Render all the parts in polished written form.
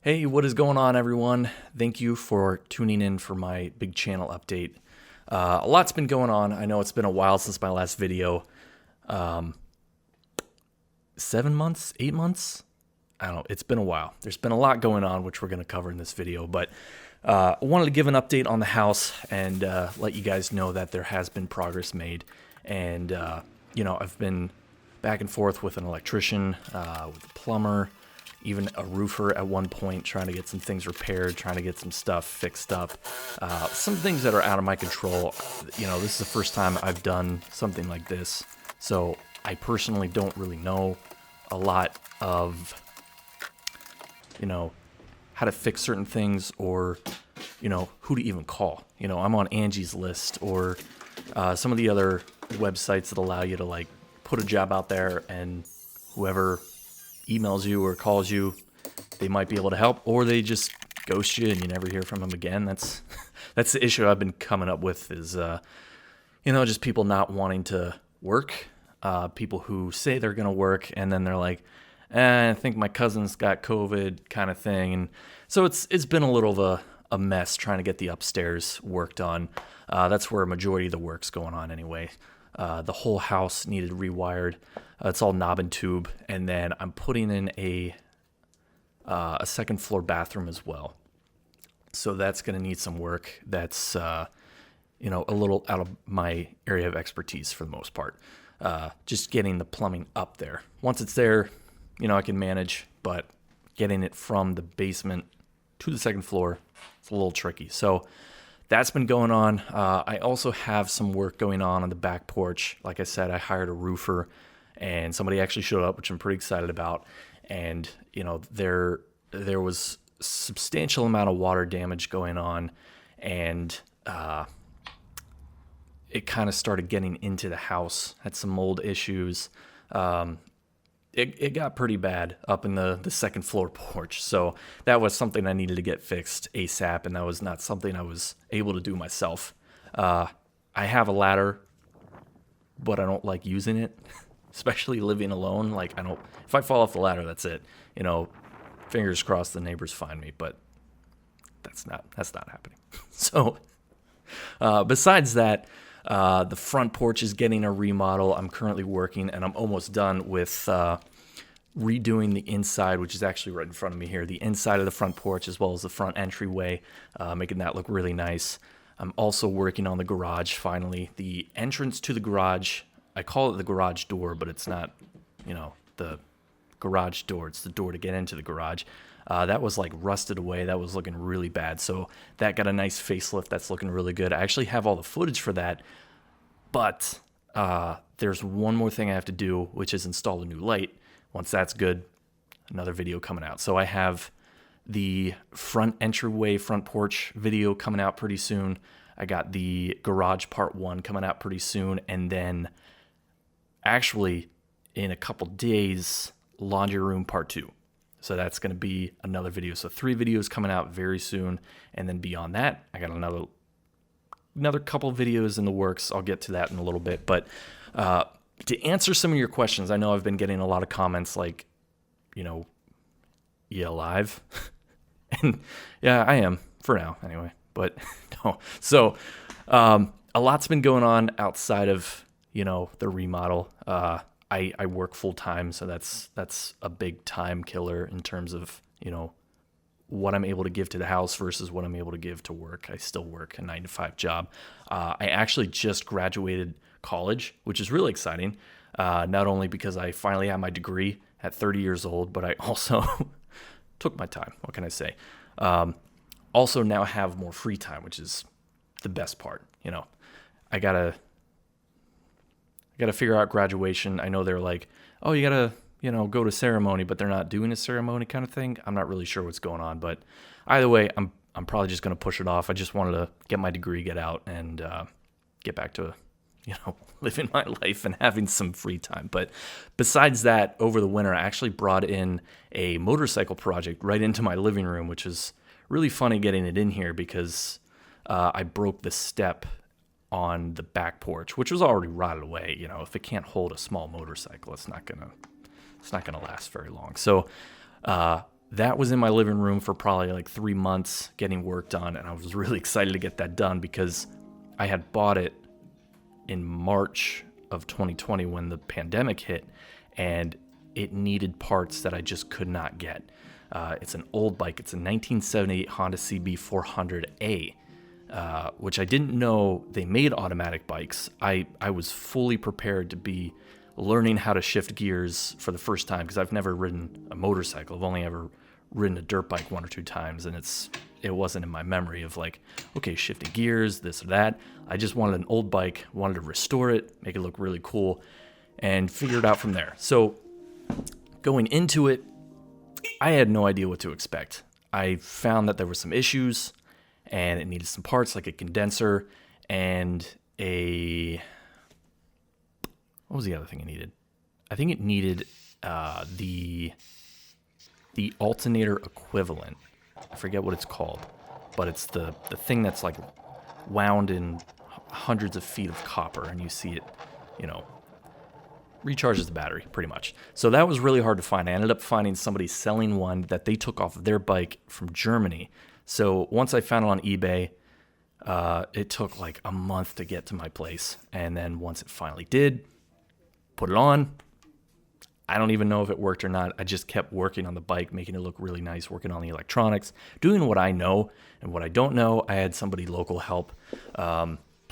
Hey, what is going on, everyone? Thank you for tuning in for my big channel update. A lot's been going on. I know it's been a while since my last video. 7 months, 8 months? I don't know. It's been a while. There's been a lot going on, which we're going to cover in this video. But I wanted to give an update on the house and let you guys know that there has been progress made. And, I've been back and forth with an electrician, with a plumber, even a roofer at one point, trying to get some things repaired, trying to get some stuff fixed up. Some things that are out of my control. This is the first time I've done something like this. So I personally don't really know a lot of, how to fix certain things or, who to even call. I'm on Angie's List or some of the other websites that allow you to put a job out there and whoever emails you or calls you, they might be able to help, or they just ghost you and you never hear from them again. That's the issue I've been coming up with is, just people not wanting to work, people who say they're going to work and then they're like, I think my cousin's got COVID kind of thing. And so it's been a little of a mess trying to get the upstairs work done. That's where a majority of the work's going on anyway. The whole house needed rewired. It's all knob and tube, and then I'm putting in a second floor bathroom as well. So that's going to need some work. That's a little out of my area of expertise for the most part. Just getting the plumbing up there. Once it's there, I can manage, but getting it from the basement to the second floor, it's a little tricky. So that's been going on. I also have some work going on the back porch. Like I said, I hired a roofer, and somebody actually showed up, which I'm pretty excited about. And there was substantial amount of water damage going on, and it kind of started getting into the house. Had some mold issues. It got pretty bad up in the second floor porch. So that was something I needed to get fixed ASAP, and that was not something I was able to do myself. I have a ladder, but I don't like using it, especially living alone. If I fall off the ladder, that's it. Fingers crossed the neighbors find me, but that's not happening. So besides that, the front porch is getting a remodel. I'm currently working, and I'm almost done with redoing the inside, which is actually right in front of me here, the inside of the front porch as well as the front entryway, making that look really nice. I'm also working on the garage finally. The entrance to the garage, I call it the garage door, but it's not, the garage door. It's the door to get into the garage. That was rusted away. That was looking really bad. So that got a nice facelift. That's looking really good. I actually have all the footage for that, but there's one more thing I have to do, which is install a new light. Once that's good, another video coming out. So I have the front entryway, front porch video coming out pretty soon. I got the garage part 1 coming out pretty soon. And then actually in a couple days, laundry room part 2. So that's going to be another video. So 3 videos coming out very soon. And then beyond that, I got another couple videos in the works. I'll get to that in a little bit. But to answer some of your questions, I know I've been getting a lot of comments like, you alive? And yeah, I am for now anyway. But no. So a lot's been going on outside of, the remodel. I work full time, so that's a big time killer in terms of, what I'm able to give to the house versus what I'm able to give to work. I still work a 9-to-5 job. I actually just graduated college, which is really exciting. Not only because I finally have my degree at 30 years old, but I also took my time. What can I say? Also now have more free time, which is the best part. I gotta figure out graduation. I know they're like, oh, you gotta, go to ceremony, but they're not doing a ceremony kind of thing. I'm not really sure what's going on, but either way, I'm probably just gonna push it off. I just wanted to get my degree, get out, and get back to, living my life and having some free time. But besides that, over the winter, I actually brought in a motorcycle project right into my living room, which is really funny getting it in here because I broke the step on the back porch, which was already rotted away. If it can't hold a small motorcycle, it's not gonna last very long. So that was in my living room for probably like 3 months getting work done. And I was really excited to get that done because I had bought it in March of 2020 when the pandemic hit, and it needed parts that I just could not get. It's an old bike. It's a 1978 Honda CB 400A, which I didn't know they made automatic bikes. I was fully prepared to be learning how to shift gears for the first time because I've never ridden a motorcycle. I've only ever ridden a dirt bike 1 or 2 times, and it wasn't in my memory of like, okay, shifting gears, this or that. I just wanted an old bike, wanted to restore it, make it look really cool, and figure it out from there. So going into it, I had no idea what to expect. I found that there were some issues, and it needed some parts like a condenser and what was the other thing it needed? I think it needed the alternator equivalent. I forget what it's called, but it's the thing that's like wound in hundreds of feet of copper, and you see it, recharges the battery pretty much. So that was really hard to find. I ended up finding somebody selling one that they took off of their bike from Germany. So once I found it on eBay, it took like a month to get to my place. And then once it finally did, put it on. I don't even know if it worked or not. I just kept working on the bike, making it look really nice, working on the electronics, doing what I know. And what I don't know, I had somebody local help.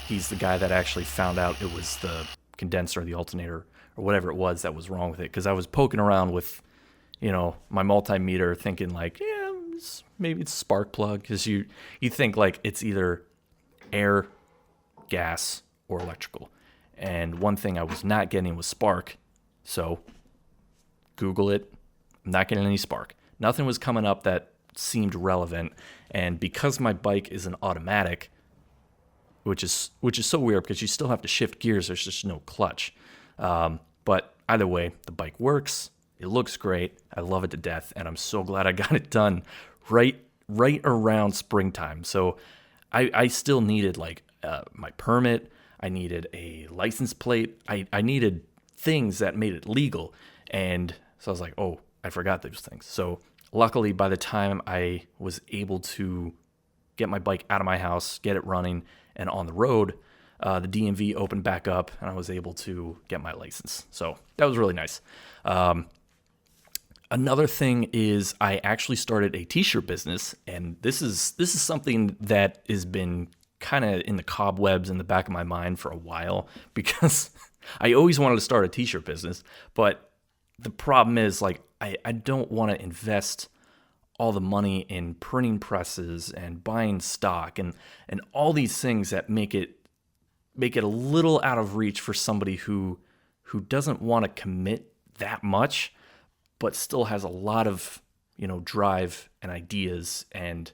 He's the guy that actually found out it was the condenser, the alternator, or whatever it was that was wrong with it. Because I was poking around with, my multimeter thinking like, yeah, maybe it's a spark plug. Because you think like it's either air, gas, or electrical. And one thing I was not getting was spark. So Google it. I'm not getting any spark. Nothing was coming up that seemed relevant. And because my bike is an automatic, which is so weird because you still have to shift gears, there's just no clutch. But either way, the bike works. It looks great. I love it to death, and I'm so glad I got it done right around springtime. So I still needed like my permit. I needed a license plate. I needed things that made it legal. And so I was like, oh, I forgot those things. So luckily, by the time I was able to get my bike out of my house, get it running and on the road, the DMV opened back up, and I was able to get my license. So that was really nice. Another thing is I actually started a T-shirt business, and this is something that has been kind of in the cobwebs in the back of my mind for a while because I always wanted to start a T-shirt business, but the problem is like I don't want to invest all the money in printing presses and buying stock and all these things that make it a little out of reach for somebody who doesn't want to commit that much, but still has a lot of, drive and ideas and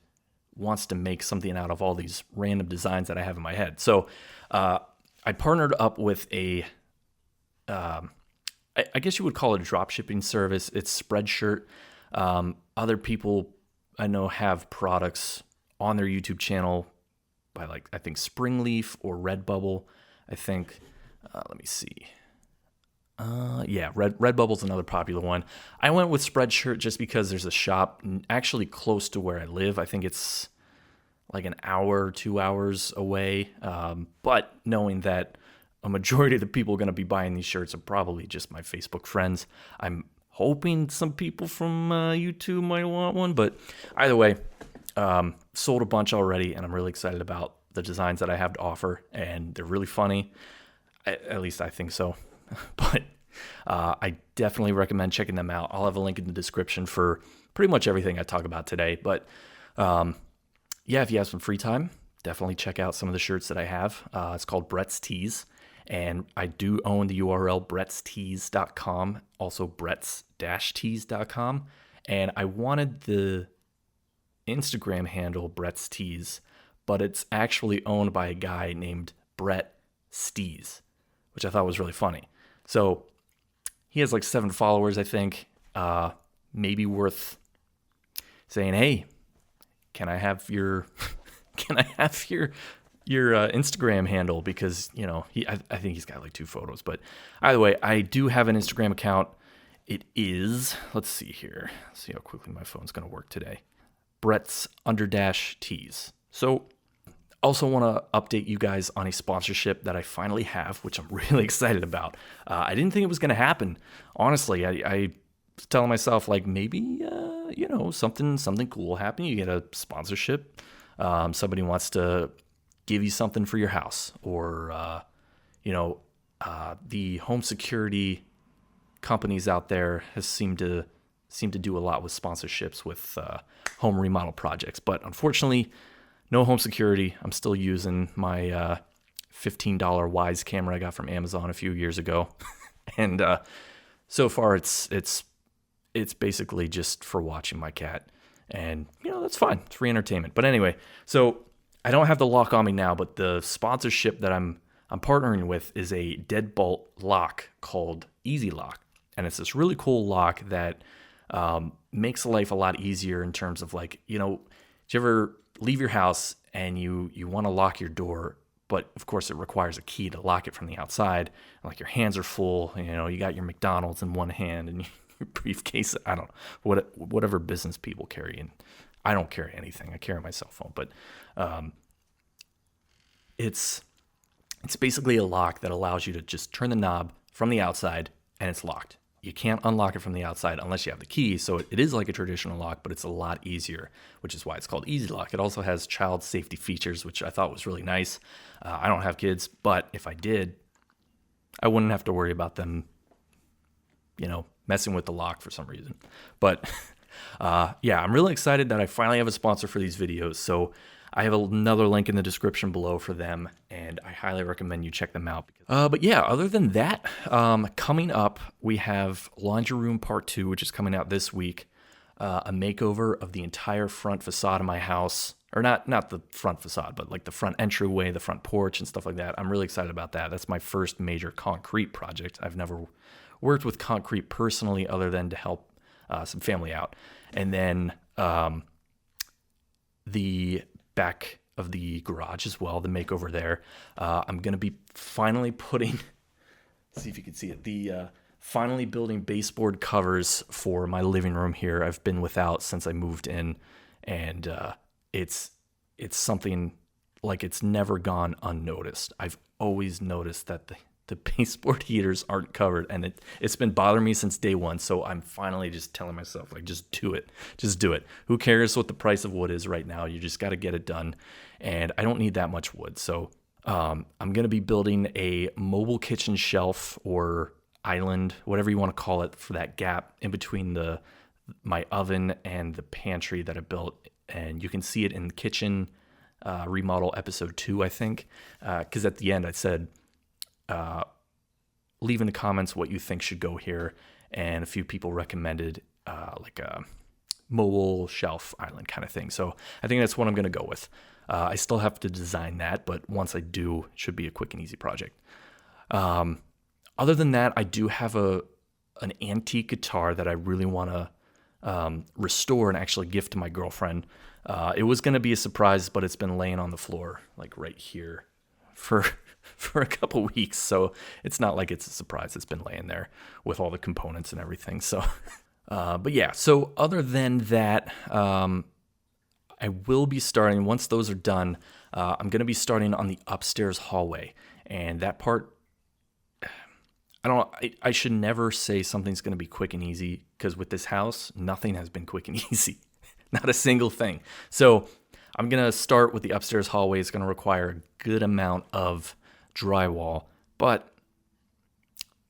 wants to make something out of all these random designs that I have in my head. So I partnered up with I guess you would call it a drop shipping service. It's Spreadshirt. Other people I know have products on their YouTube channel by I think Springleaf or Redbubble. I think, let me see. Redbubble's another popular one. I went with Spreadshirt just because there's a shop actually close to where I live. I think it's like an hour, 2 hours away. But knowing that a majority of the people going to be buying these shirts are probably just my Facebook friends, I'm hoping some people from YouTube might want one. But either way, sold a bunch already, and I'm really excited about the designs that I have to offer, and they're really funny. At least I think so. But I definitely recommend checking them out. I'll have a link in the description for pretty much everything I talk about today. But if you have some free time, definitely check out some of the shirts that I have. It's called Brett's Tees, and I do own the URL brettstees.com, also bretts-tees.com. And I wanted the Instagram handle Brett's Tees, but it's actually owned by a guy named Brett Stees, which I thought was really funny. So he has like 7 followers, I think. Maybe worth saying, hey, can I have your Instagram handle? Because I think he's got like 2 photos. But either way, I do have an Instagram account. It is, let's see here. Let's see how quickly my phone's going to work today. Brett's _ tees. So also want to update you guys on a sponsorship that I finally have, which I'm really excited about. I didn't think it was going to happen. Honestly, I was telling myself like maybe, something cool will happen. You get a sponsorship. Somebody wants to give you something for your house, or, the home security companies out there has seemed to do a lot with sponsorships with home remodel projects. But unfortunately, no home security. I'm still using my $15 Wise camera I got from Amazon a few years ago, and so far it's basically just for watching my cat, and that's fine. It's free entertainment. But anyway, so I don't have the lock on me now, but the sponsorship that I'm partnering with is a deadbolt lock called Easy Lock. And it's this really cool lock that makes life a lot easier in terms of like, do you ever leave your house and you want to lock your door, but of course it requires a key to lock it from the outside. And like your hands are full, you got your McDonald's in one hand and your briefcase, I don't know, whatever business people carry. And I don't carry anything. I carry my cell phone, but it's basically a lock that allows you to just turn the knob from the outside and it's locked. You can't unlock it from the outside unless you have the key. So it is like a traditional lock, but it's a lot easier, which is why it's called Easy Lock. It also has child safety features, which I thought was really nice. I don't have kids, but if I did, I wouldn't have to worry about them, messing with the lock for some reason. But I'm really excited that I finally have a sponsor for these videos. So I have another link in the description below for them, and I highly recommend you check them out. But yeah, other than that, coming up, we have Laundry Room Part 2, which is coming out this week. A makeover of the entire front facade of my house. Or not the front facade, but like the front entryway, the front porch, and stuff like that. I'm really excited about that. That's my first major concrete project. I've never worked with concrete personally other than to help some family out. And then the back of the garage as well, the makeover there. I'm going to be finally putting, see if you can see it, finally building baseboard covers for my living room here. I've been without since I moved in, and it's something like it's never gone unnoticed. I've always noticed that the baseboard heaters aren't covered, and it's been bothering me since day one. So I'm finally just telling myself, like, just do it. Who cares what the price of wood is right now? You just got to get it done. And I don't need that much wood. So I'm going to be building a mobile kitchen shelf or island, whatever you want to call it, for that gap in between my oven and the pantry that I built. And you can see it in the kitchen remodel episode 2, I think, because at the end I said, leave in the comments what you think should go here, and a few people recommended like a mobile shelf island kind of thing. So I think that's what I'm going to go with. I still have to design that, but once I do, it should be a quick and easy project. Other than that, I do have an antique guitar that I really want to restore and actually gift to my girlfriend. It was going to be a surprise, but it's been laying on the floor like right here for a couple weeks, so it's not like it's a surprise. It's been laying there with all the components and everything. So but yeah, so other than that, I will be starting, once those are done, I'm going to be starting on the upstairs hallway. And that part, I should never say something's going to be quick and easy, because with this house, nothing has been quick and easy. Not a single thing. So I'm going to start with the upstairs hallway. It's going to require a good amount of drywall, but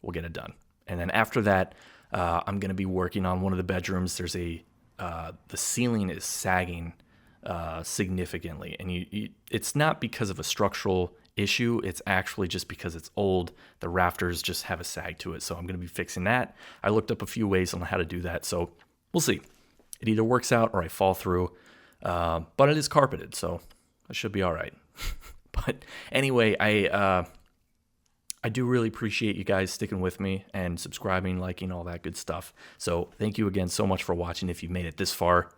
we'll get it done. And then after that, I'm going to be working on one of the bedrooms. There's the ceiling is sagging significantly, and it's not because of a structural issue. It's actually just because it's old. The rafters just have a sag to it. So I'm going to be fixing that. I looked up a few ways on how to do that. So we'll see. It either works out or I fall through. But it is carpeted, so I should be all right. But anyway, I do really appreciate you guys sticking with me and subscribing, liking, all that good stuff. So thank you again so much for watching. If you've made it this far,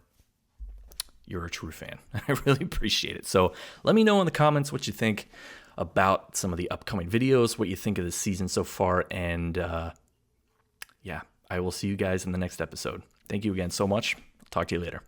you're a true fan. I really appreciate it. So let me know in the comments what you think about some of the upcoming videos, what you think of the season so far. And yeah, I will see you guys in the next episode. Thank you again so much. Talk to you later.